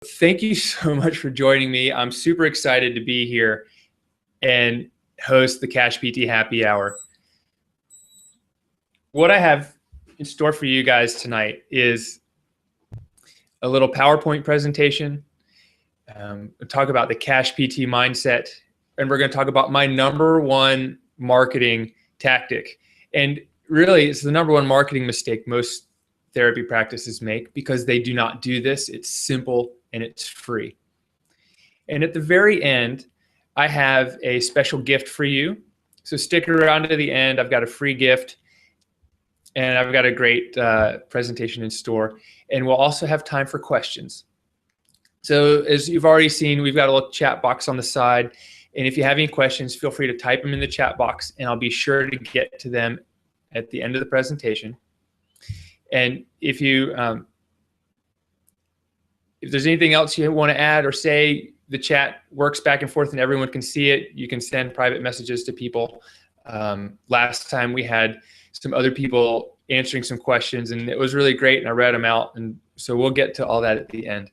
Thank you so much for joining me. I'm super excited to be here and host the CashPT Happy Hour. What I have in store for you guys tonight is a little PowerPoint presentation. We'll talk about the CashPT mindset, and we're going to talk about my #1 marketing tactic. And really, it's the #1 marketing mistake most therapy practices make because they do not do this. It's simple and it's free. And at the very end, I have a special gift for you. So stick around to the end. I've got a free gift, and I've got a great presentation in store. And we'll also have time for questions. So as you've already seen, we've got a little chat box on the side. And if you have any questions, feel free to type them in the chat box, and I'll be sure to get to them at the end of the presentation. And if there's anything else you want to add or say, the chat works back and forth and everyone can see it. You can send private messages to people. Last time we had some other people answering some questions, and it was really great, and I read them out. And so we'll get to all that at the end.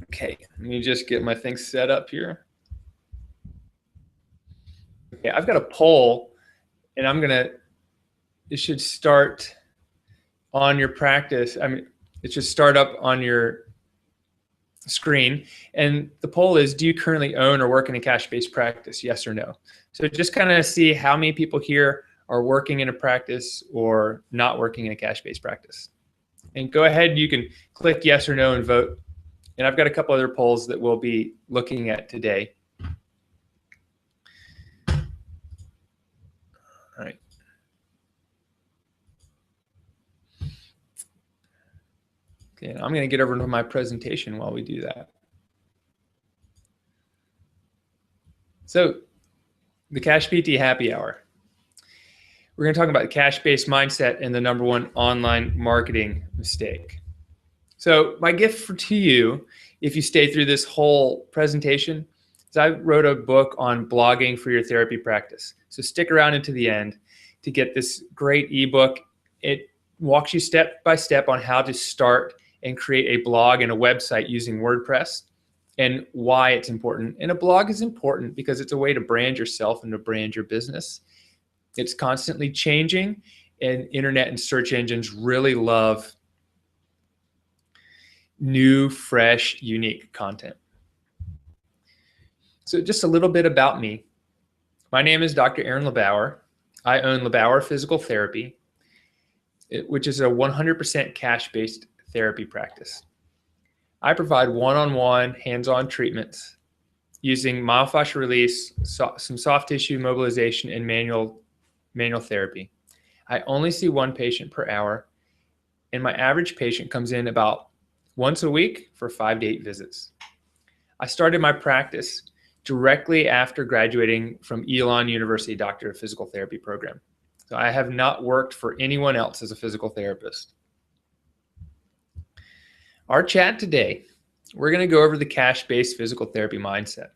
Okay, let me just get my thing set up here. Okay, I've got a poll, and it should start on your practice. It should start up on your screen. And the poll is, do you currently own or work in a cash-based practice? Yes or no. So just kind of see how many people here are working in a practice or not working in a cash-based practice. And go ahead, you can click yes or no and vote. And I've got a couple other polls that we'll be looking at today. All right. Okay, I'm going to get over to my presentation while we do that. So the CashPT Happy Hour. We're going to talk about the cash-based mindset and the #1 online marketing mistake. So my gift to you, if you stay through this whole presentation, is I wrote a book on blogging for your therapy practice. So stick around into the end to get this great ebook. It walks you step by step on how to start and create a blog and a website using WordPress and why it's important. And a blog is important because it's a way to brand yourself and to brand your business. It's constantly changing, and internet and search engines really love new, fresh, unique content. So just a little bit about me. My name is Dr. Aaron LeBauer. I own LeBauer Physical Therapy, which is a 100% cash-based therapy practice. I provide one-on-one hands-on treatments using myofascial release, some soft tissue mobilization, and manual therapy. I only see one patient per hour, and my average patient comes in about once a week for 5 to 8 visits. I started my practice directly after graduating from Elon University Doctor of Physical Therapy program. So I have not worked for anyone else as a physical therapist. Our chat today, we're going to go over the cash-based physical therapy mindset.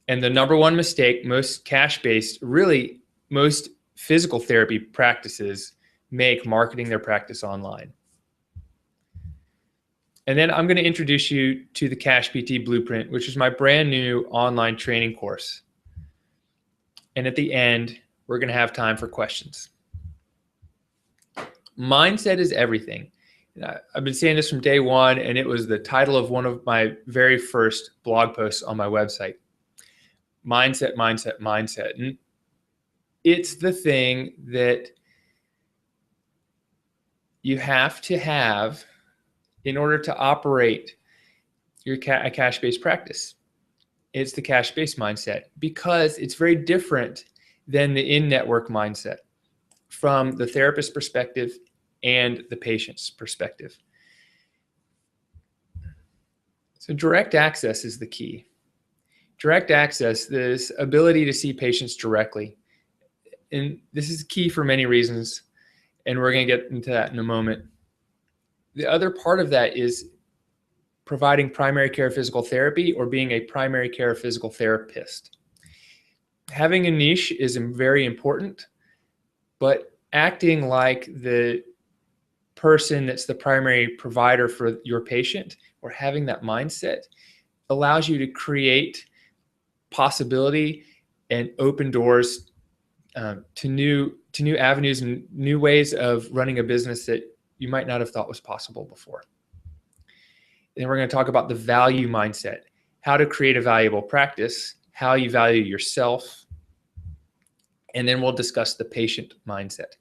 And the #1 mistake most cash-based, really most physical therapy practices make marketing their practice online. And then I'm going to introduce you to the CashPT Blueprint, which is my brand new online training course. And at the end, we're going to have time for questions. Mindset is everything. I've been saying this from day one, and it was the title of one of my very first blog posts on my website. Mindset, mindset, mindset. And it's the thing that you have to have in order to operate a cash-based practice. It's the cash-based mindset because it's very different than the in-network mindset from the therapist's perspective and the patient's perspective. So direct access is the key. Direct access, this ability to see patients directly. And this is key for many reasons, and we're going to get into that in a moment. The other part of that is providing primary care physical therapy or being a primary care physical therapist. Having a niche is very important, but acting like the person that's the primary provider for your patient, or having that mindset, allows you to create possibility and open doors to new avenues and new ways of running a business that you might not have thought was possible before. Then we're going to talk about the value mindset, how to create a valuable practice, how you value yourself, and then we'll discuss the patient mindset,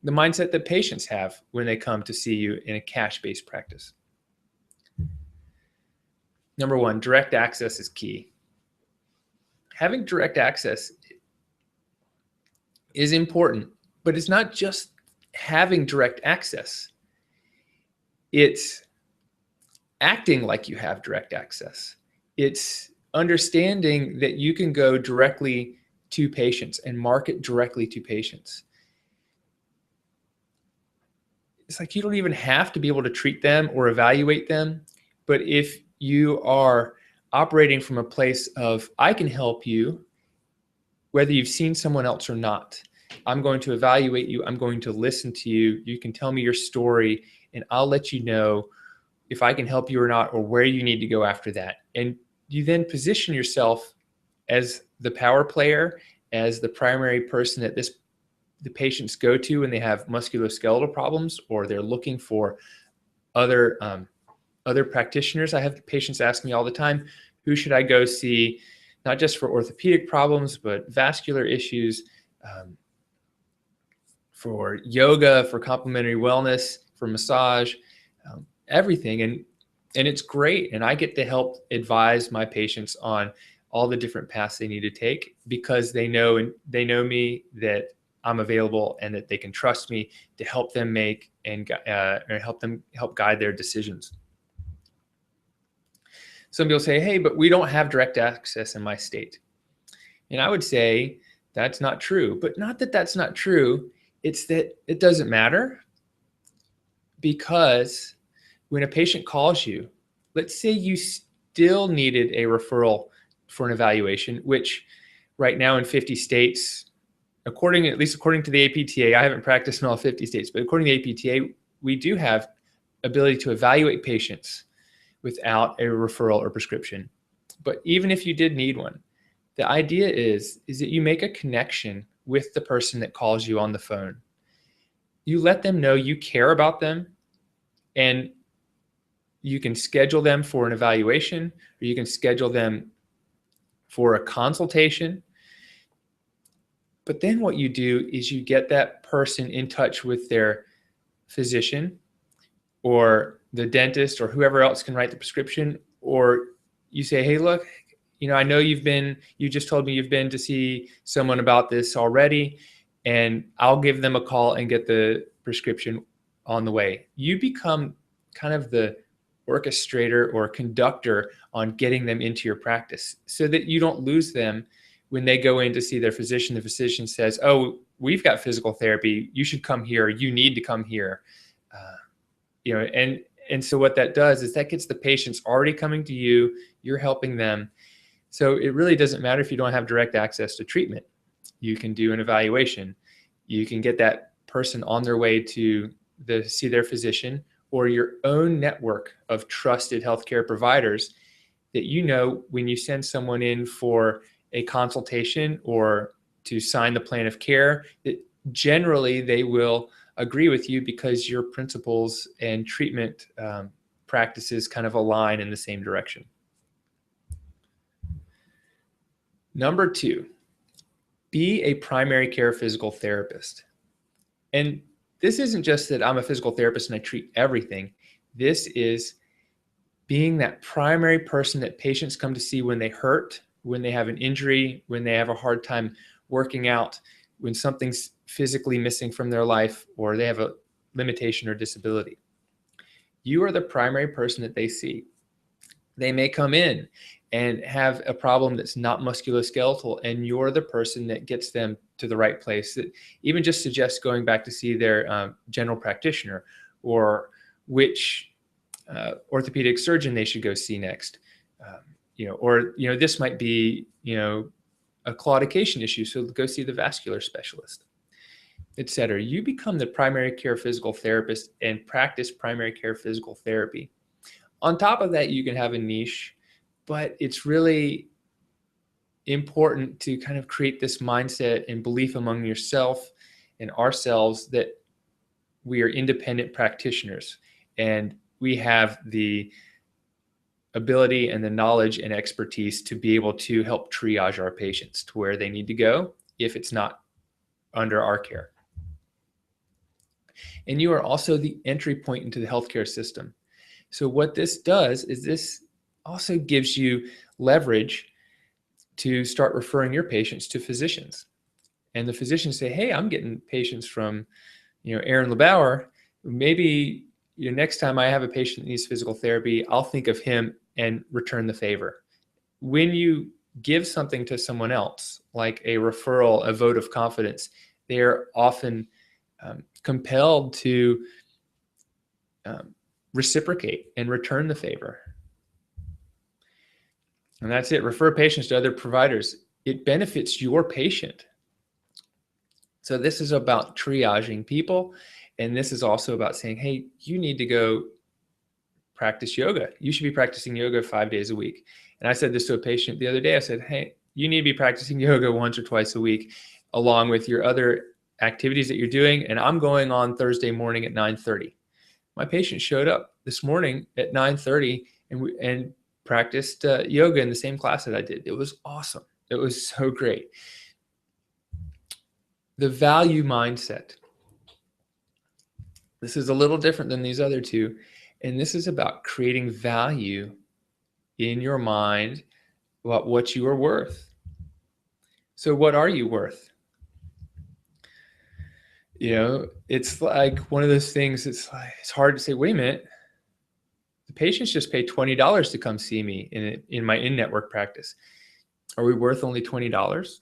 the mindset that patients have when they come to see you in a cash-based practice. Number one, direct access is key. Having direct access is important, but it's not just having direct access. It's acting like you have direct access. It's understanding that you can go directly to patients and market directly to patients. It's like you don't even have to be able to treat them or evaluate them, but if you are operating from a place of, I can help you, whether you've seen someone else or not. I'm going to evaluate you. I'm going to listen to you. You can tell me your story, and I'll let you know if I can help you or not, or where you need to go after that. And you then position yourself as the power player, as the primary person that the patients go to when they have musculoskeletal problems, or they're looking for other practitioners. I have patients ask me all the time, who should I go see, not just for orthopedic problems, but vascular issues, for yoga, for complementary wellness, for massage, everything. And it's great. And I get to help advise my patients on all the different paths they need to take, because they know me, that I'm available and that they can trust me to help them make and help guide their decisions. Some people say, hey, but we don't have direct access in my state. And I would say that's not true, but not that that's not true. It's that it doesn't matter, because when a patient calls you, let's say you still needed a referral for an evaluation, which right now in 50 states, at least according to the APTA, I haven't practiced in all 50 states, but according to the APTA, we do have ability to evaluate patients without a referral or prescription. But even if you did need one, the idea is that you make a connection with the person that calls you on the phone. You let them know you care about them, and you can schedule them for an evaluation, or you can schedule them for a consultation. But then what you do is you get that person in touch with their physician or the dentist or whoever else can write the prescription, or you say, hey, look, I know you just told me you've been to see someone about this already, and I'll give them a call and get the prescription on the way. You become kind of the orchestrator or conductor on getting them into your practice, so that you don't lose them when they go in to see their physician. The physician says, oh, we've got physical therapy. You should come here. You need to come here. And so what that does is that gets the patients already coming to you. You're helping them. So it really doesn't matter if you don't have direct access to treatment. You can do an evaluation. You can get that person on their way to see their physician, or your own network of trusted healthcare providers that when you send someone in for a consultation or to sign the plan of care, that generally they will agree with you, because your principles and treatment practices kind of align in the same direction. Number 2, be a primary care physical therapist. And this isn't just that I'm a physical therapist and I treat everything. This is being that primary person that patients come to see when they hurt, when they have an injury, when they have a hard time working out, when something's physically missing from their life, or they have a limitation or disability. You are the primary person that they see. They may come in and have a problem that's not musculoskeletal, and you're the person that gets them to the right place, that even just suggests going back to see their general practitioner, or which orthopedic surgeon they should go see next. This might be, a claudication issue, so go see the vascular specialist. etc. You become the primary care physical therapist and practice primary care physical therapy. On top of that, you can have a niche, but it's really important to kind of create this mindset and belief among yourself and ourselves that we are independent practitioners and we have the ability and the knowledge and expertise to be able to help triage our patients to where they need to go if it's not under our care. And you are also the entry point into the healthcare system. So what this does is this also gives you leverage to start referring your patients to physicians. And the physicians say, hey, I'm getting patients from, Aaron LeBauer. Maybe next time I have a patient that needs physical therapy, I'll think of him and return the favor. When you give something to someone else, like a referral, a vote of confidence, they're often compelled to reciprocate and return the favor. And that's it. Refer patients to other providers. It benefits your patient. So this is about triaging people. And this is also about saying, hey, you need to go practice yoga. You should be practicing yoga 5 days a week. And I said this to a patient the other day. I said, hey, you need to be practicing yoga once or twice a week, along with your other activities that you're doing. And I'm going on Thursday morning at 9:30. My patient showed up this morning at 9:30 and practiced yoga in the same class that I did. It was awesome. It was so great. The value mindset. This is a little different than these other two. And this is about creating value in your mind about what you are worth. So what are you worth? It's like one of those things, it's hard to say, wait a minute, the patients just pay $20 to come see me in my in-network practice. Are we worth only $20?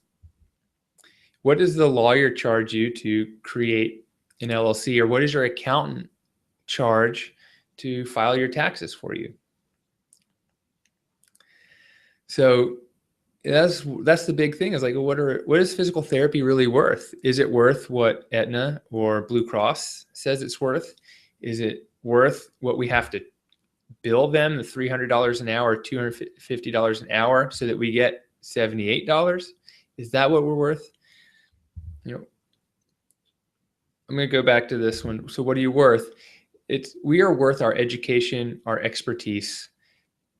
What does the lawyer charge you to create an LLC, or what does your accountant charge to file your taxes for you? So that's the big thing, is like, what is physical therapy really worth? Is it worth what Aetna or Blue Cross says it's worth? Is it worth what we have to bill them, the $300 an hour, $250 an hour, so that we get $78? Is that what we're worth? I'm going to go back to this one. So what are you worth? We are worth our education, our expertise,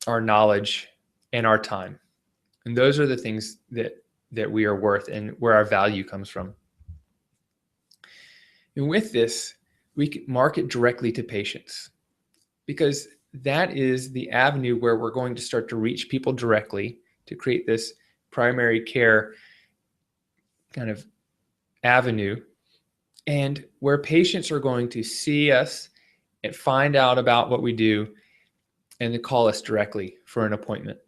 our knowledge, and our time. And those are the things that we are worth and where our value comes from. And with this, we can market directly to patients, because that is the avenue where we're going to start to reach people directly to create this primary care kind of avenue, and where patients are going to see us and find out about what we do and to call us directly for an appointment.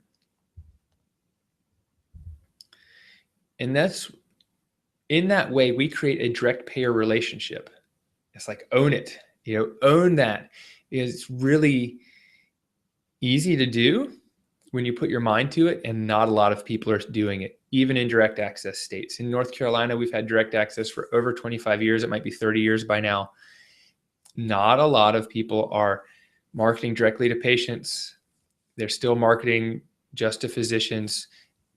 And that's, in that way, we create a direct payer relationship. It's like, own it, own that. It's really easy to do when you put your mind to it, and not a lot of people are doing it, even in direct access states. In North Carolina, we've had direct access for over 25 years. It might be 30 years by now. Not a lot of people are marketing directly to patients. They're still marketing just to physicians,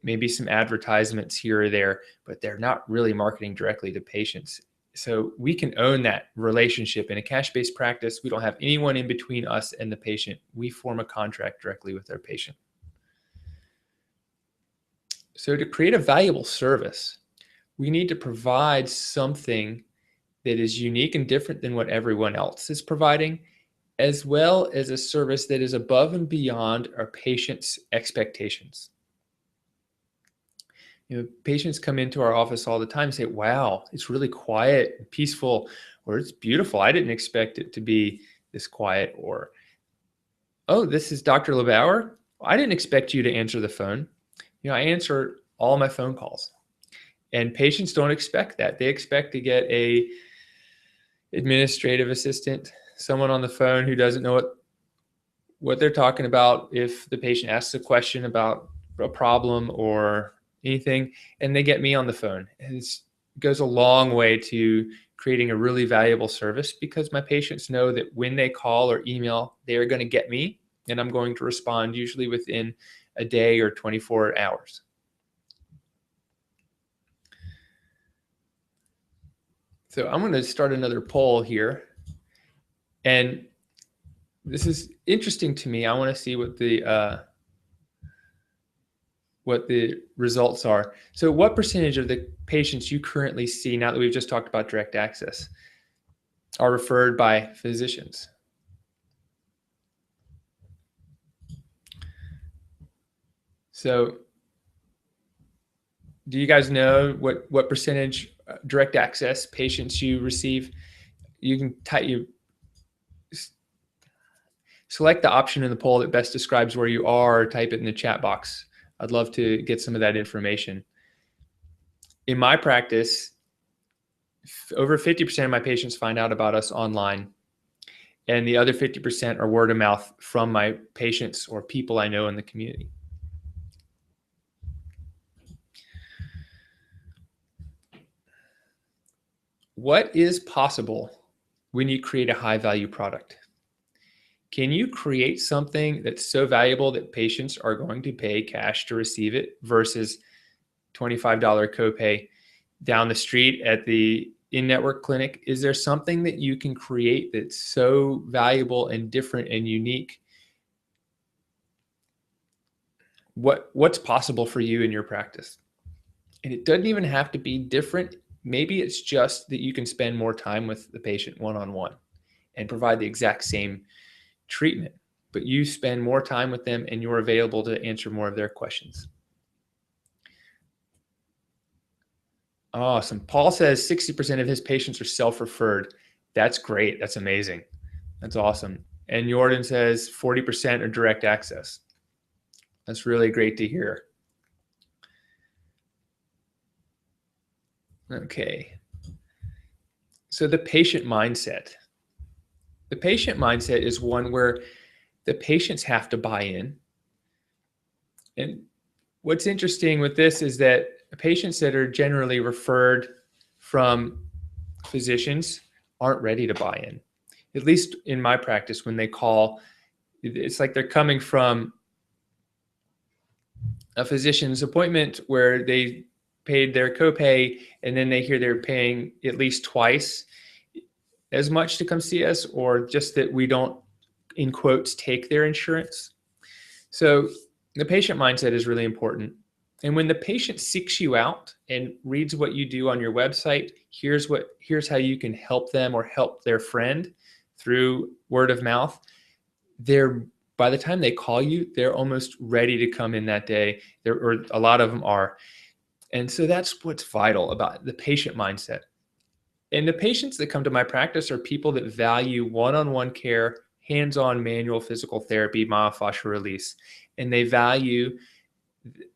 maybe some advertisements here or there, but they're not really marketing directly to patients. So we can own that relationship. In a cash-based practice, we don't have anyone in between us and the patient. We form a contract directly with our patient. So to create a valuable service, we need to provide something that is unique and different than what everyone else is providing, as well as a service that is above and beyond our patients' expectations. Patients come into our office all the time and say, wow, it's really quiet and peaceful, or it's beautiful. I didn't expect it to be this quiet. Or, oh, this is Dr. LeBauer. I didn't expect you to answer the phone. I answer all my phone calls. And patients don't expect that. They expect to get a administrative assistant, someone on the phone who doesn't know what they're talking about if the patient asks a question about a problem or anything, and they get me on the phone. And it goes a long way to creating a really valuable service because my patients know that when they call or email, they are going to get me, and I'm going to respond usually within a day or 24 hours. So I'm going to start another poll here. And this is interesting to me. I want to see what the results are. So what percentage of the patients you currently see, now that we've just talked about direct access, are referred by physicians? So do you guys know what percentage direct access patients you receive? You can select the option in the poll that best describes where you are, or type it in the chat box. I'd love to get some of that information. In my practice, over 50% of my patients find out about us online, and the other 50% are word of mouth from my patients or people I know in the community. What is possible when you create a high-value product? Can you create something that's so valuable that patients are going to pay cash to receive it versus $25 copay down the street at the in-network clinic? Is there something that you can create that's so valuable and different and unique? What's possible for you in your practice? And it doesn't even have to be different. Maybe it's just that you can spend more time with the patient one-on-one and provide the exact same treatment, but you spend more time with them and you're available to answer more of their questions. Awesome. Paul says 60% of his patients are self-referred. That's great. That's amazing. That's awesome. And Jordan says 40% are direct access. That's really great to hear. Okay. So the patient mindset. The patient mindset is one where the patients have to buy in. And what's interesting with this is that patients that are generally referred from physicians aren't ready to buy in. At least in my practice, when they call, it's like they're coming from a physician's appointment where they paid their copay, and then they hear they're paying at least twice as much to come see us, or just that we don't, in quotes, take their insurance. So the patient mindset is really important. And when the patient seeks you out and reads what you do on your website, here's how you can help them or help their friend through word of mouth, by the time they call you, they're almost ready to come in that day. Or a lot of them are. And so that's what's vital about the patient mindset. And the patients that come to my practice are people that value one-on-one care, hands-on manual physical therapy, myofascial release. And they value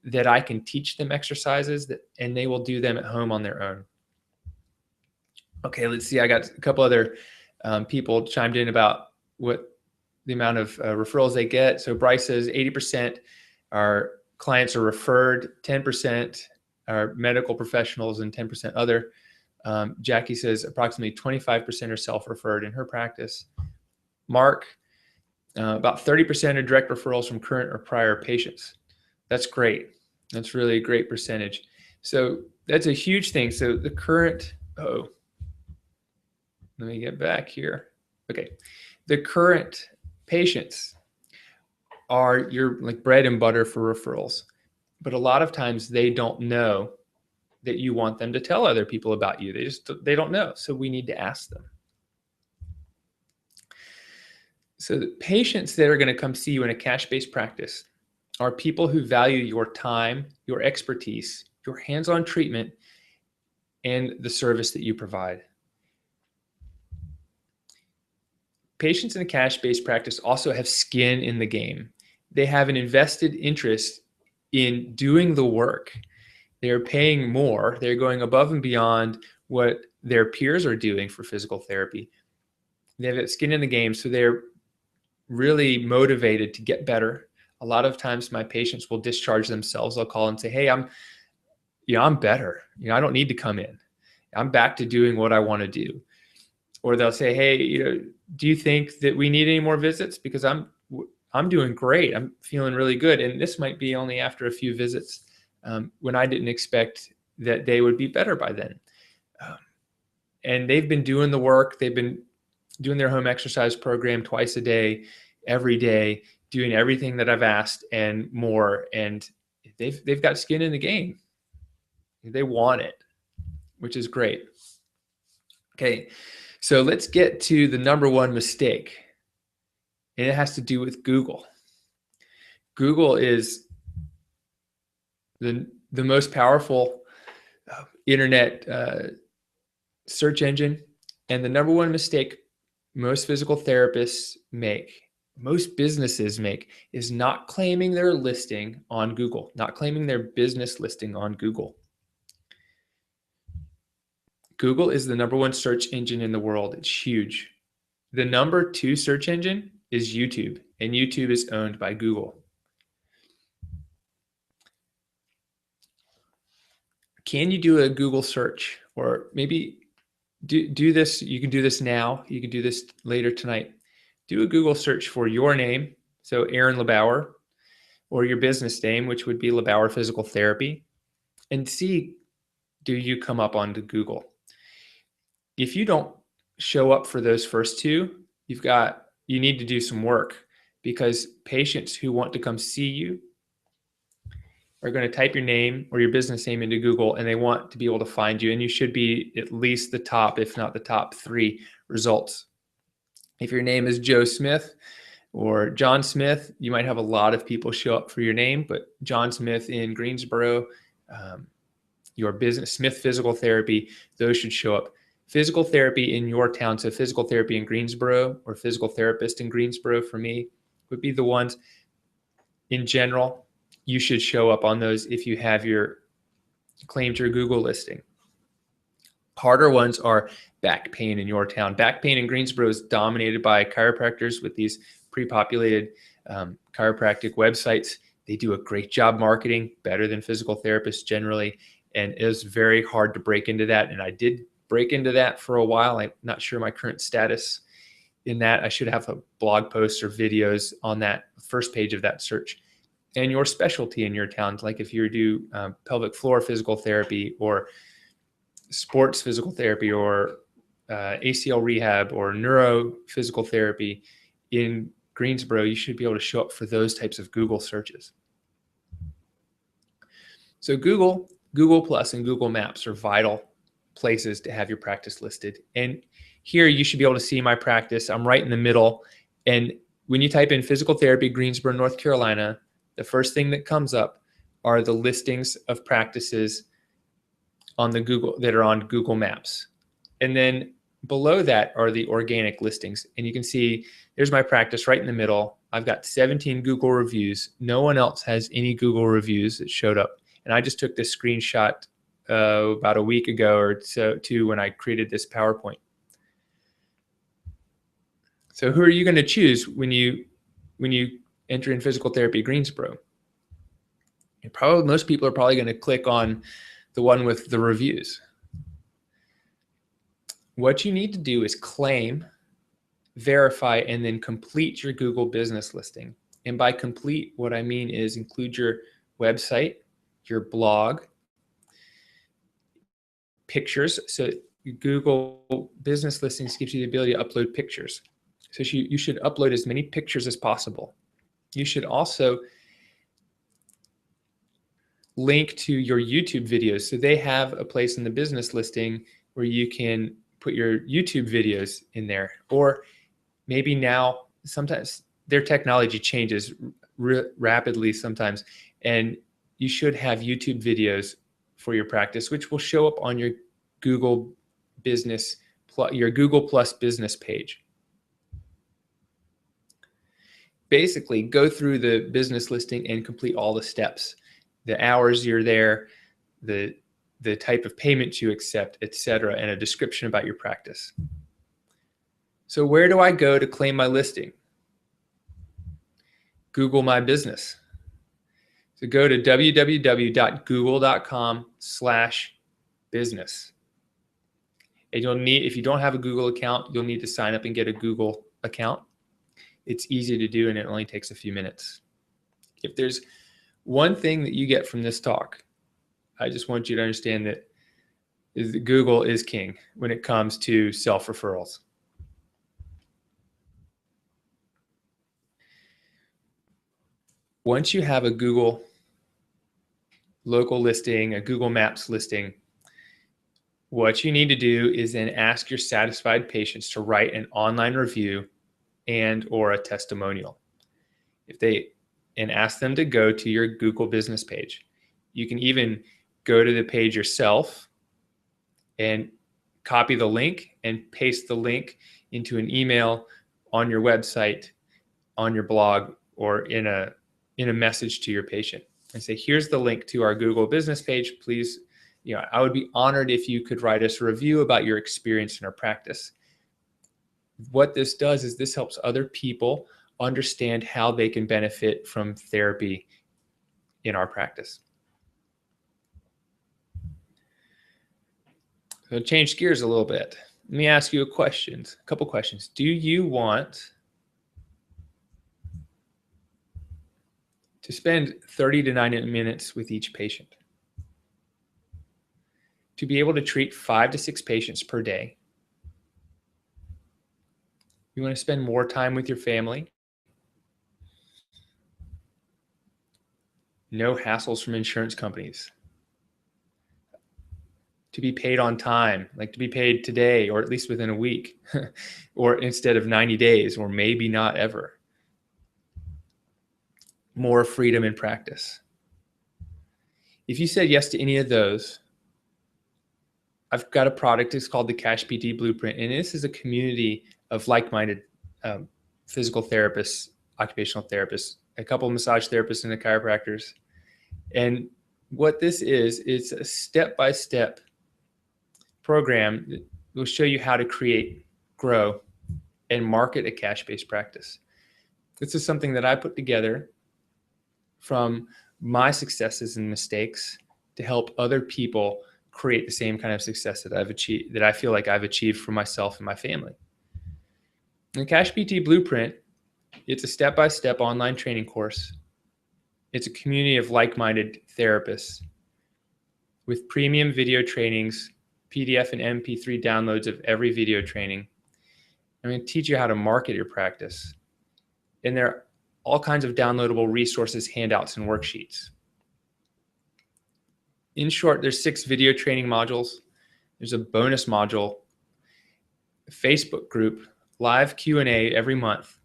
that I can teach them exercises and they will do them at home on their own. Okay, let's see. I got a couple other people chimed in about what the amount of referrals they get. So Bryce says 80% our clients are referred, 10% are medical professionals, and 10% other. Jackie says approximately 25% are self-referred in her practice. Mark, about 30% are direct referrals from current or prior patients. That's great. That's really a great percentage. So that's a huge thing. So the current, let me get back here. Okay. The current patients are your like bread and butter for referrals. But a lot of times they don't know that you want them to tell other people about you. They don't know. So we need to ask them. So the patients that are going to come see you in a cash-based practice are people who value your time, your expertise, your hands-on treatment, and the service that you provide. Patients in a cash-based practice also have skin in the game. They have an invested interest in doing the work. They're paying more. They're going above and beyond what their peers are doing for physical therapy. They have skin in the game, so they're really motivated to get better. A lot of times my patients will discharge themselves. They'll call and say, hey, I'm better. I don't need to come in. I'm back to doing what I want to do. Or they'll say, hey, do you think that we need any more visits? Because I'm doing great. I'm feeling really good. And this might be only after a few visits, when I didn't expect that they would be better by then. And they've been doing the work. They've been doing their home exercise program twice a day, every day, doing everything that I've asked and more. And they've got skin in the game. They want it, which is great. Okay, so let's get to the number one mistake. And it has to do with Google. Google is the most powerful internet search engine. And the number one mistake most physical therapists make, most businesses make, is not claiming their listing on Google, not claiming their business listing on Google. Google is the number one search engine in the world. It's huge. The number two search engine is YouTube, and YouTube is owned by Google. Can you do a Google search? Or maybe do this. You can do this now. You can do this later tonight. Do a Google search for your name, so Aaron LeBauer, or your business name, which would be LeBauer Physical Therapy, and see, do you come up onto Google? If you don't show up for those first two, you need to do some work, because patients who want to come see you are going to type your name or your business name into Google, and they want to be able to find you. And you should be at least the top, if not the top 3 results. If your name is Joe Smith or John Smith, you might have a lot of people show up for your name, but John Smith in Greensboro, your business, Smith Physical Therapy, those should show up. Physical therapy in your town, so physical therapy in Greensboro or physical therapist in Greensboro for me would be the ones. In general, you should show up on those if you have claimed your Google listing. Harder ones are back pain in your town. Back pain in Greensboro is dominated by chiropractors with these pre-populated chiropractic websites. They do a great job marketing, better than physical therapists generally, and it is very hard to break into that. And I did break into that for a while. I'm not sure my current status in that. I should have a blog post or videos on that first page of that search. And your specialty in your town, like if you do pelvic floor physical therapy or sports physical therapy or ACL rehab or neuro physical therapy in Greensboro, you should be able to show up for those types of Google searches. So Google Plus and Google Maps are vital places to have your practice listed. And here you should be able to see my practice. I'm right in the middle. And when you type in physical therapy, Greensboro, North Carolina, the first thing that comes up are the listings of practices on the Google that are on Google Maps. And then below that are the organic listings. And you can see there's my practice right in the middle. I've got 17 Google reviews. No one else has any Google reviews that showed up. And I just took this screenshot about a week ago or so too when I created this PowerPoint. So who are you going to choose when you enter in physical therapy Greensboro? Most people are probably going to click on the one with the reviews. What you need to do is claim, verify, and then complete your Google business listing. And by complete, what I mean is include your website, your blog, pictures. So Google business listings gives you the ability to upload pictures. So you should upload as many pictures as possible. You should also link to your YouTube videos. So they have a place in the business listing where you can put your YouTube videos in there. Or maybe now, sometimes their technology changes rapidly sometimes, and you should have YouTube videos for your practice, which will show up on your Google business, your Google Plus business page. Basically, go through the business listing and complete all the steps, the hours you're there, the type of payment you accept, etc., and a description about your practice. So where do I go to claim my listing? Google My Business. So go to www.google.com/business. And you'll need, if you don't have a Google account, you'll need to sign up and get a Google account. It's easy to do and it only takes a few minutes. If there's one thing that you get from this talk, I just want you to understand that Google is king when it comes to self-referrals. Once you have a Google local listing, a Google Maps listing, what you need to do is then ask your satisfied patients to write an online review and or a testimonial. And ask them to go to your Google business page. You can even go to the page yourself and copy the link and paste the link into an email on your website, on your blog, or in a message to your patient and say, here's the link to our Google business page. Please, I would be honored if you could write us a review about your experience in our practice. What this does is this helps other people understand how they can benefit from therapy in our practice. So change gears a little bit. Let me ask you a couple questions. Do you want to spend 30 to 90 minutes with each patient? To be able to treat 5 to 6 patients per day? You want to spend more time with your family? No hassles from insurance companies. To be paid on time, like to be paid today or at least within a week, or instead of 90 days, or maybe not ever. More freedom in practice. If you said yes to any of those, I've got a product. It's called the CashPT Blueprint, and this is a community of like-minded physical therapists, occupational therapists, a couple of massage therapists and the chiropractors. And what this is, it's a step-by-step program that will show you how to create, grow, and market a cash-based practice. This is something that I put together from my successes and mistakes to help other people create the same kind of success that I've achieved, that I feel like I've achieved for myself and my family. The CashPT Blueprint, it's a step-by-step online training course. It's a community of like-minded therapists with premium video trainings, PDF and MP3 downloads of every video training. I'm going to teach you how to market your practice. And there are all kinds of downloadable resources, handouts, and worksheets. In short, there's 6 video training modules. There's a bonus module, a Facebook group, live Q&A every month.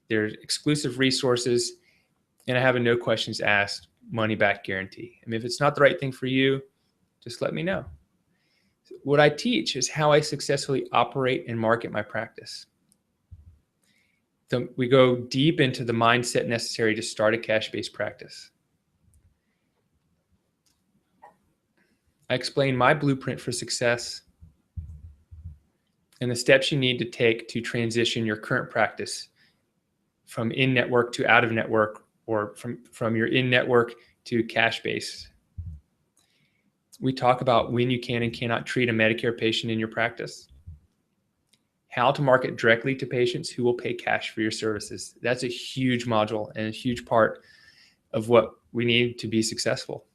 There's exclusive resources, and I have a no questions asked money back guarantee. I mean, if it's not the right thing for you, just let me know. What I teach is how I successfully operate and market my practice. So we go deep into the mindset necessary to start a cash-based practice. I explain my blueprint for success and the steps you need to take to transition your current practice from in-network to out-of-network, or from your in-network to cash-based. We talk about when you can and cannot treat a Medicare patient in your practice, how to market directly to patients who will pay cash for your services. That's a huge module and a huge part of what we need to be successful.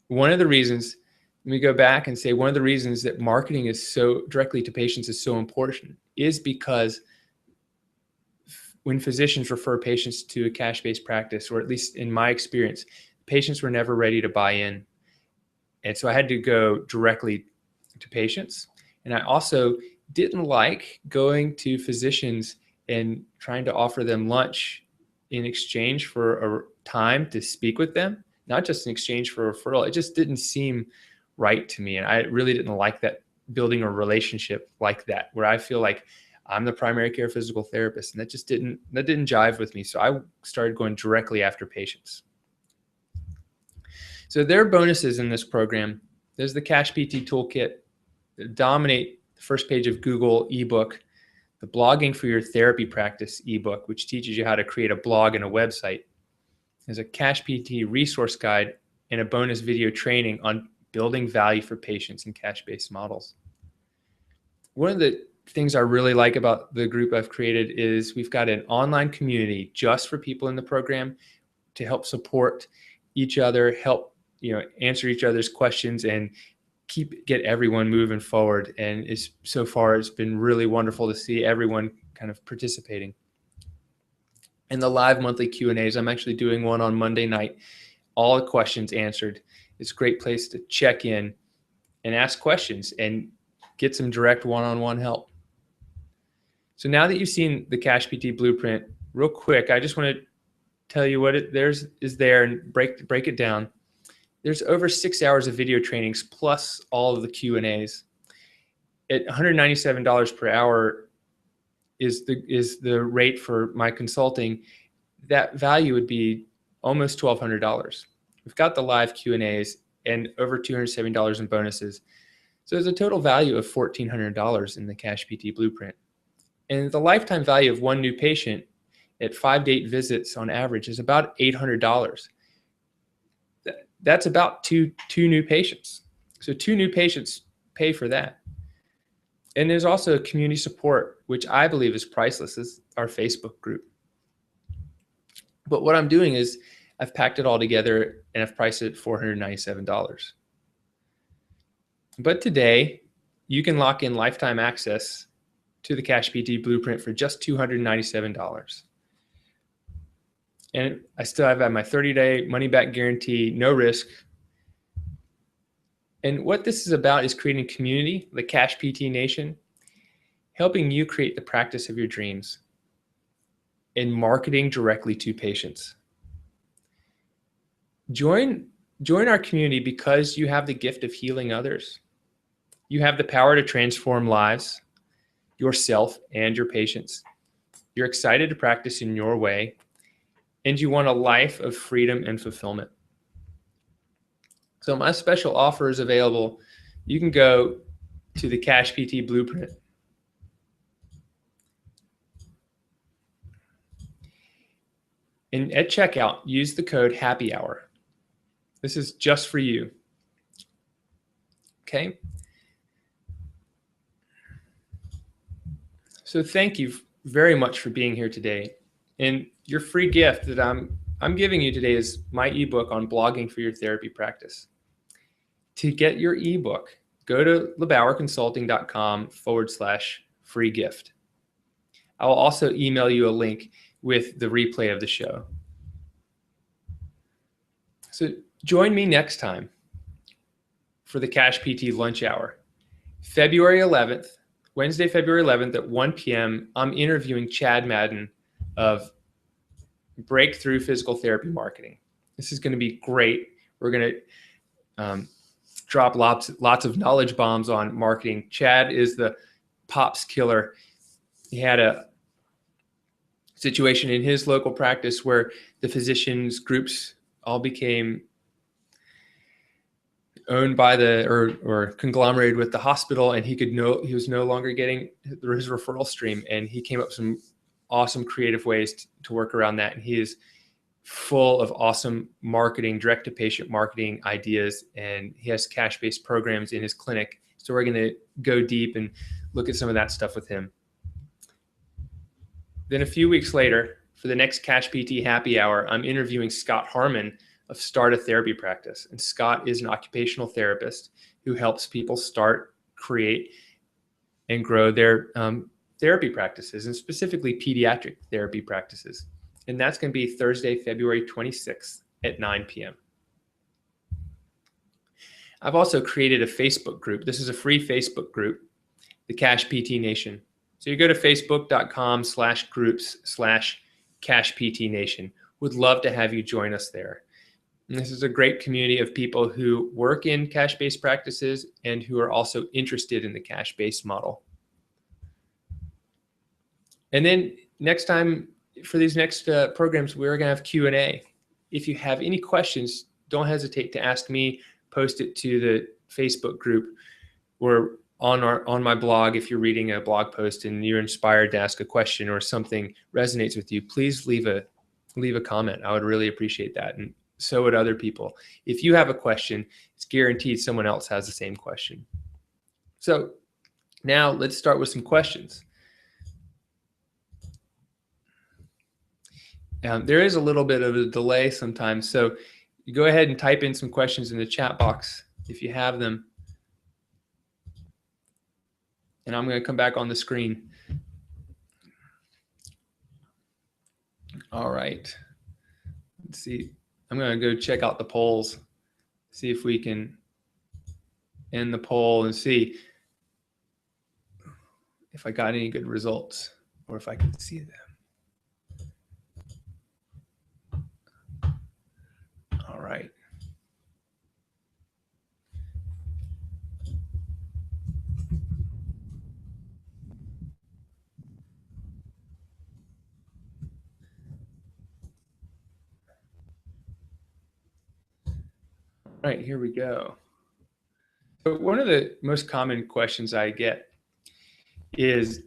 One of the reasons, let me go back and say, one of the reasons that marketing is so directly to patients is so important is because when physicians refer patients to a cash-based practice, or at least in my experience, patients were never ready to buy in. And so I had to go directly to patients. And I also didn't like going to physicians and trying to offer them lunch in exchange for a time to speak with them, not just in exchange for a referral. It just didn't seem right to me. And I really didn't like that, building a relationship like that, where I feel like I'm the primary care physical therapist, and that didn't jive with me. So I started going directly after patients. So there are bonuses in this program. There's the CashPT toolkit, dominate the first page of Google ebook, the blogging for your therapy practice ebook, which teaches you how to create a blog and a website. There's a CashPT resource guide and a bonus video training on building value for patients in cash-based models. one of the things I really like about the group I've created is we've got an online community just for people in the program to help support each other, help answer each other's questions, and get everyone moving forward. And so far it's been really wonderful to see everyone kind of participating. And the live monthly Q&As, I'm actually doing one on Monday night, all the questions answered. It's a great place to check in and ask questions and get some direct one-on-one help. So now that you've seen the CashPT blueprint, real quick, I just want to tell you what is there and break it down. There's over 6 hours of video trainings plus all of the Q&As. At $197 per hour is the rate for my consulting. That value would be almost $1,200. We've got the live Q&As and over $270 in bonuses. So there's a total value of $1,400 in the CashPT blueprint. And the lifetime value of one new patient at 5 to 8 visits on average is about $800. That's about two new patients. So 2 new patients pay for that. And there's also community support, which I believe is priceless, is our Facebook group. But what I'm doing is I've packed it all together and I've priced it at $497. But today, you can lock in lifetime access to the CashPT blueprint for just $297. And I still have my 30-day money-back guarantee, no risk. And what this is about is creating community, the CashPT Nation, helping you create the practice of your dreams and marketing directly to patients. Join our community because you have the gift of healing others. You have the power to transform lives, yourself and your patients. You're excited to practice in your way, and you want a life of freedom and fulfillment. So my special offer is available. You can go to the CashPT blueprint. And at checkout, use the code Happy Hour. This is just for you. Okay? So thank you very much for being here today. And your free gift that I'm giving you today is my ebook on blogging for your therapy practice. To get your ebook, go to LeBauerConsulting.com/free gift. I will also email you a link with the replay of the show. So join me next time for the CashPT lunch hour. February 11th, Wednesday, February 11th at 1 p.m., I'm interviewing Chad Madden of Breakthrough Physical Therapy Marketing. This is going to be great. We're going to drop lots of knowledge bombs on marketing. Chad is the pops killer. He had a situation in his local practice where the physicians groups all became owned by or conglomerated with the hospital, and he was no longer getting his referral stream, and he came up with some awesome creative ways to work around that. And he is full of awesome marketing, direct to patient marketing ideas, and he has cash-based programs in his clinic. So we're going to go deep and look at some of that stuff with him. Then a few weeks later, for the next CashPT Happy Hour, I'm interviewing Scott Harmon of Start a Therapy Practice. And Scott is an occupational therapist who helps people start, create, and grow their therapy practices, and specifically pediatric therapy practices. And that's going to be Thursday, February 26th at 9 p.m. I've also created a Facebook group. This is a free Facebook group, the CashPT Nation. So you go to facebook.com/groups/CashPT Nation. Would love to have you join us there. And this is a great community of people who work in cash-based practices and who are also interested in the cash-based model. And then next time, for these next programs, we're going to have Q&A. If you have any questions, don't hesitate to ask me. Post it to the Facebook group or on my blog. If you're reading a blog post and you're inspired to ask a question or something resonates with you, please leave a comment. I would really appreciate that, and so would other people. If you have a question, it's guaranteed someone else has the same question. So Now let's start with some questions. There is a little bit of a delay sometimes, so you go ahead and type in some questions in the chat box if you have them. And I'm going to come back on the screen. All right. Let's see. I'm going to go check out the polls, see if we can end the poll and see if I got any good results or if I can see them. All right. All right, here we go. So one of the most common questions I get is,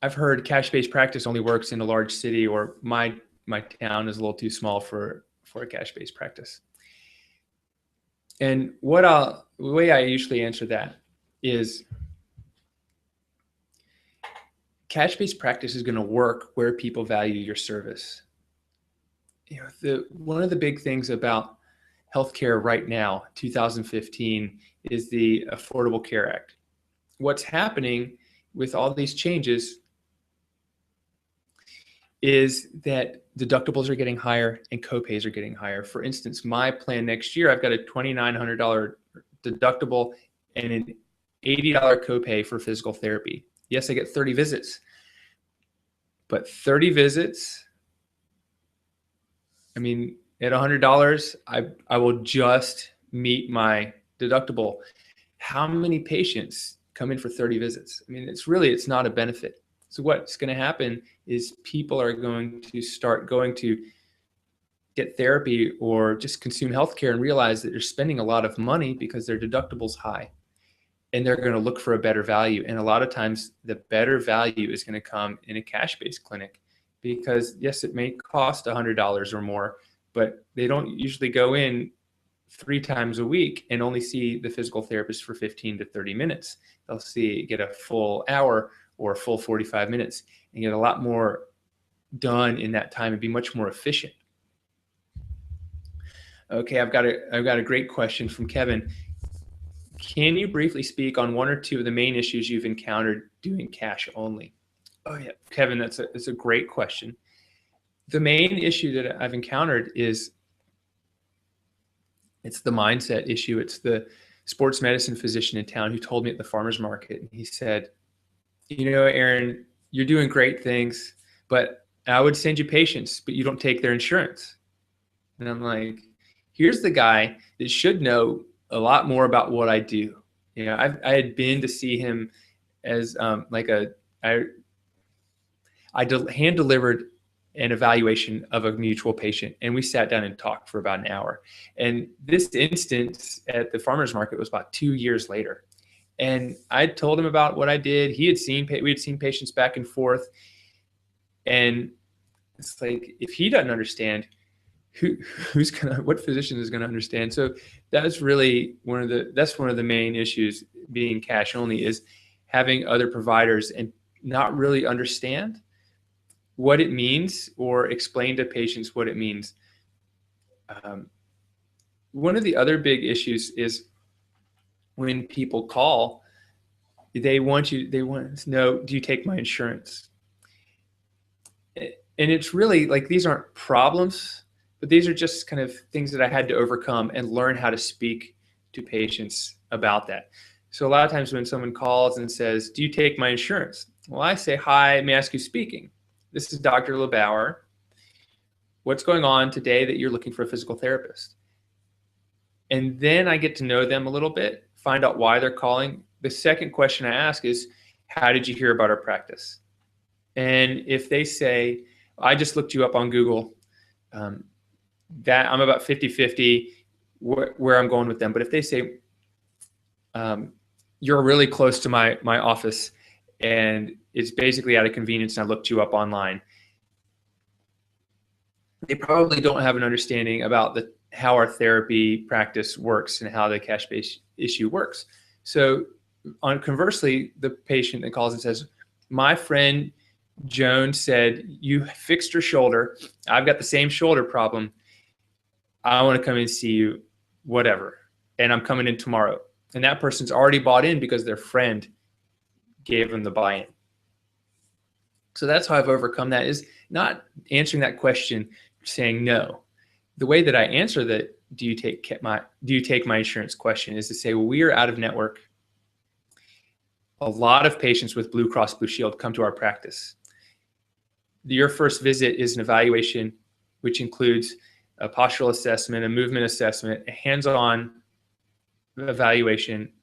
I've heard cash-based practice only works in a large city, or my town is a little too small for a cash-based practice. And the way I usually answer that is cash-based practice is going to work where people value your service. One of the big things about healthcare right now, 2015, is the Affordable Care Act. What's happening with all these changes is that deductibles are getting higher and copays are getting higher. For instance, my plan next year, I've got a $2,900 deductible and an $80 copay for physical therapy. Yes, I get 30 visits, but 30 visits, I mean, at $100, I will just meet my deductible. How many patients come in for 30 visits? I mean, it's not a benefit. So what's going to happen is people are going to start going to get therapy or just consume healthcare and realize that they're spending a lot of money because their deductible's high, and they're going to look for a better value. And a lot of times the better value is going to come in a cash-based clinic, because yes, it may cost $100 or more, but they don't usually go in 3 times a week and only see the physical therapist for 15 to 30 minutes. They'll get a full hour or a full 45 minutes and get a lot more done in that time and be much more efficient. Okay, I've got a great question from Kevin. Can you briefly speak on 1 or 2 of the main issues you've encountered doing cash only? Oh yeah, Kevin, that's a great question. The main issue that I've encountered is it's the mindset issue. It's the sports medicine physician in town who told me at the farmer's market, and he said, Aaron, you're doing great things, but I would send you patients, but you don't take their insurance. And I'm like, here's the guy that should know a lot more about what I do. I had been to see him as I hand delivered an evaluation of a mutual patient, and we sat down and talked for about an hour. And this instance at the farmer's market was about 2 years later. And I told him about what I did. We had seen patients back and forth. And it's like, if he doesn't understand, what physician is going to understand? So that's really one of the main issues being cash only, is having other providers and not really understand what it means or explain to patients what it means. One of the other big issues is when people call, they want to know, do you take my insurance? And it's really like, these aren't problems, but these are just kind of things that I had to overcome and learn how to speak to patients about that. So a lot of times when someone calls and says, do you take my insurance? Well, I say, hi, may I ask who's speaking? This is Dr. LeBauer. What's going on today that you're looking for a physical therapist? And then I get to know them a little bit, find out why they're calling. The second question I ask is, how did you hear about our practice? And if they say, I just looked you up on Google, that I'm about 50-50 where I'm going with them. But if they say, you're really close to my office and it's basically out of convenience and I looked you up online, they probably don't have an understanding about how our therapy practice works and how the cash-based issue works. So conversely, the patient that calls and says, my friend Joan said, you fixed her shoulder. I've got the same shoulder problem. I want to come in and see you, whatever. And I'm coming in tomorrow. And that person's already bought in because their friend gave them the buy-in. So that's how I've overcome that, is not answering that question saying no. The way that I answer that, do you take my insurance question, is to say, well, we are out of network. A lot of patients with Blue Cross Blue Shield come to our practice. Your first visit is an evaluation, which includes a postural assessment, a movement assessment, a hands-on evaluation,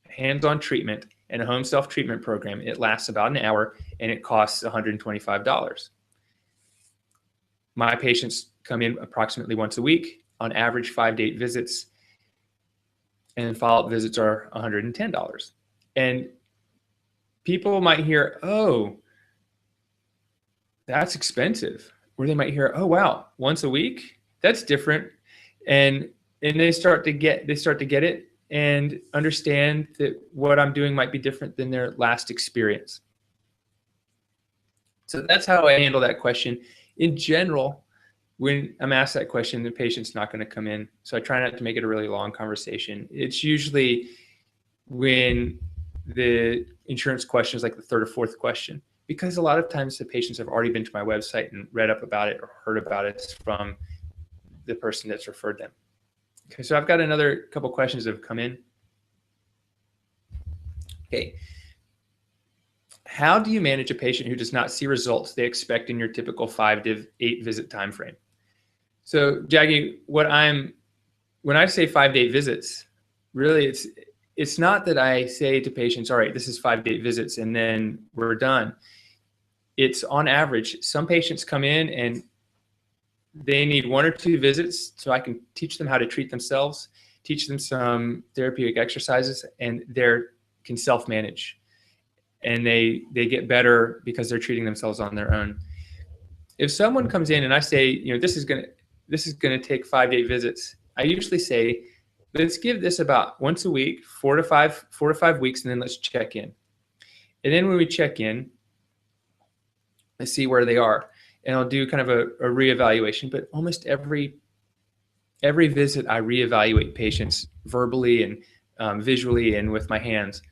hands-on treatment, and a home self-treatment program. It lasts about an hour and it costs $125. My patients come in approximately once a week, on average 5 to 8 visits, and follow-up visits are $110. And people might hear, oh, that's expensive. Or they might hear, oh, wow, once a week? That's different. And they start to get it and understand that what I'm doing might be different than their last experience. So that's how I handle that question. In general, when I'm asked that question, the patient's not going to come in. So I try not to make it a really long conversation. It's usually when the insurance question is like the third or fourth question, because a lot of times the patients have already been to my website and read up about it or heard about it from the person that's referred them. Okay, so I've got another couple questions that have come in. Okay. How do you manage a patient who does not see results they expect in your typical 5 to 8 visit time frame? So, Jackie, when I say 5 to 8 visits, really it's not that I say to patients, all right, this is 5 to 8 visits and then we're done. It's on average. Some patients come in and they need 1 or 2 visits so I can teach them how to treat themselves, teach them some therapeutic exercises, and they can self-manage. And they get better because they're treating themselves on their own. If someone comes in and I say, you know, this is gonna take 5 to 8 visits, I usually say, let's give this about once a week, 4 to 5 weeks, and then let's check in. And then when we check in, I see where they are, and I'll do kind of a reevaluation. But almost every visit, I reevaluate patients verbally and visually and with my hands.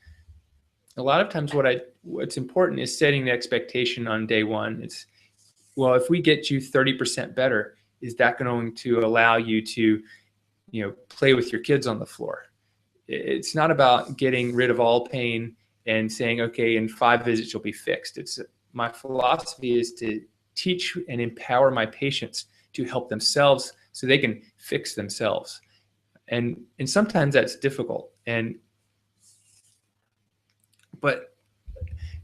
A lot of times what's important is setting the expectation on day one. It's, well, if we get you 30% better, is that going to allow you to, you know, play with your kids on the floor? It's not about getting rid of all pain and saying, okay, in 5 visits you'll be fixed. My philosophy is to teach and empower my patients to help themselves so they can fix themselves. And sometimes that's difficult. But,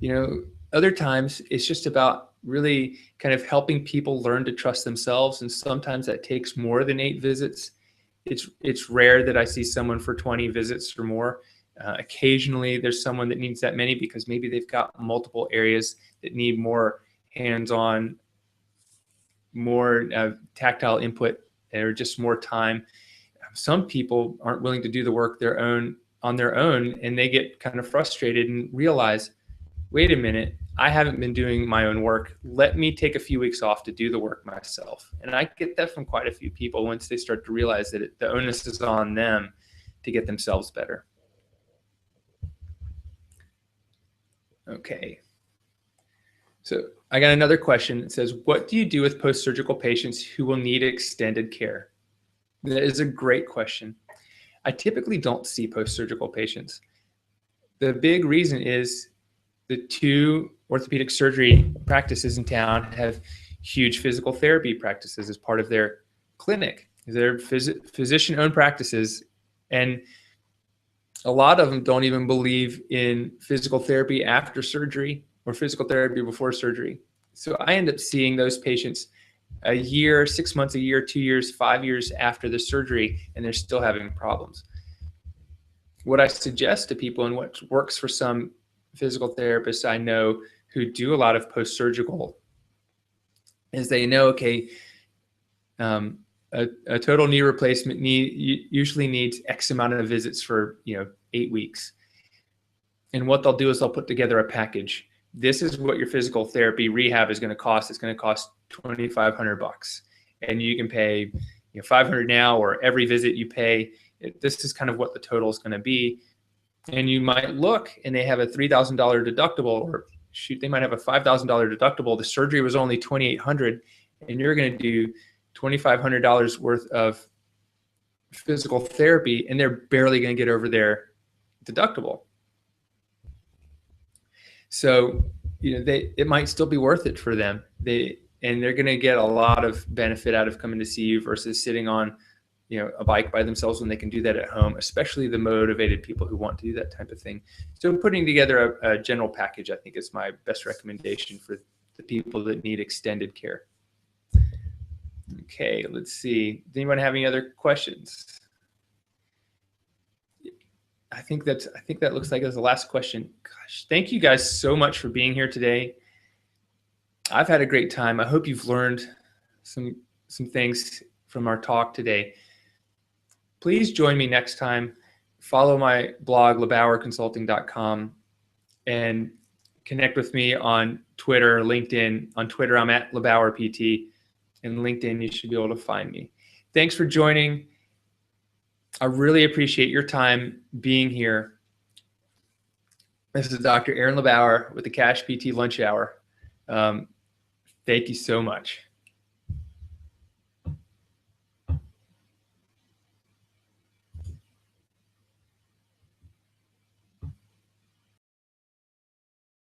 you know, other times it's just about really kind of helping people learn to trust themselves. And sometimes that takes more than 8 visits. It's rare that I see someone for 20 visits or more. Occasionally there's someone that needs that many because maybe they've got multiple areas that need more hands-on, more tactile input, or just more time. Some people aren't willing to do the work on their own, and they get kind of frustrated and realize, wait a minute, I haven't been doing my own work. Let me take a few weeks off to do the work myself. And I get that from quite a few people once they start to realize that the onus is on them to get themselves better. Okay. So I got another question that says, what do you do with post-surgical patients who will need extended care? That is a great question. I typically don't see post-surgical patients. The big reason is the 2 orthopedic surgery practices in town have huge physical therapy practices as part of their clinic. They're physician-owned practices, and a lot of them don't even believe in physical therapy after surgery or physical therapy before surgery. So I end up seeing those patients a year, 6 months, a year, 2 years, 5 years after the surgery, and they're still having problems. What I suggest to people, and what works for some physical therapists I know who do a lot of post-surgical, is they know, okay, a total knee replacement usually needs X amount of visits for 8 weeks. And what they'll do is they'll put together a package. This is what your physical therapy rehab is going to cost. It's going to cost $2,500, and you can pay $500 now, or every visit you pay. This is kind of what the total is going to be. And you might look, and they have a $3,000 deductible, or shoot, they might have a $5,000 deductible. The surgery was only $2,800, and you're going to do $2,500 worth of physical therapy, and they're barely going to get over their deductible. So, it might still be worth it for them. And they're going to get a lot of benefit out of coming to see you versus sitting on, a bike by themselves when they can do that at home, especially the motivated people who want to do that type of thing. So putting together a general package, I think, is my best recommendation for the people that need extended care. Okay, let's see. Does anyone have any other questions? I think that looks like it's the last question. Gosh, thank you guys so much for being here today. I've had a great time. I hope you've learned some things from our talk today. Please join me next time. Follow my blog, LeBauerConsulting.com, and connect with me on Twitter, LinkedIn. On Twitter, I'm at LeBauerPT, and LinkedIn, you should be able to find me. Thanks for joining. I really appreciate your time being here. This is Dr. Aaron LeBauer with the CashPT Lunch Hour. Thank you so much.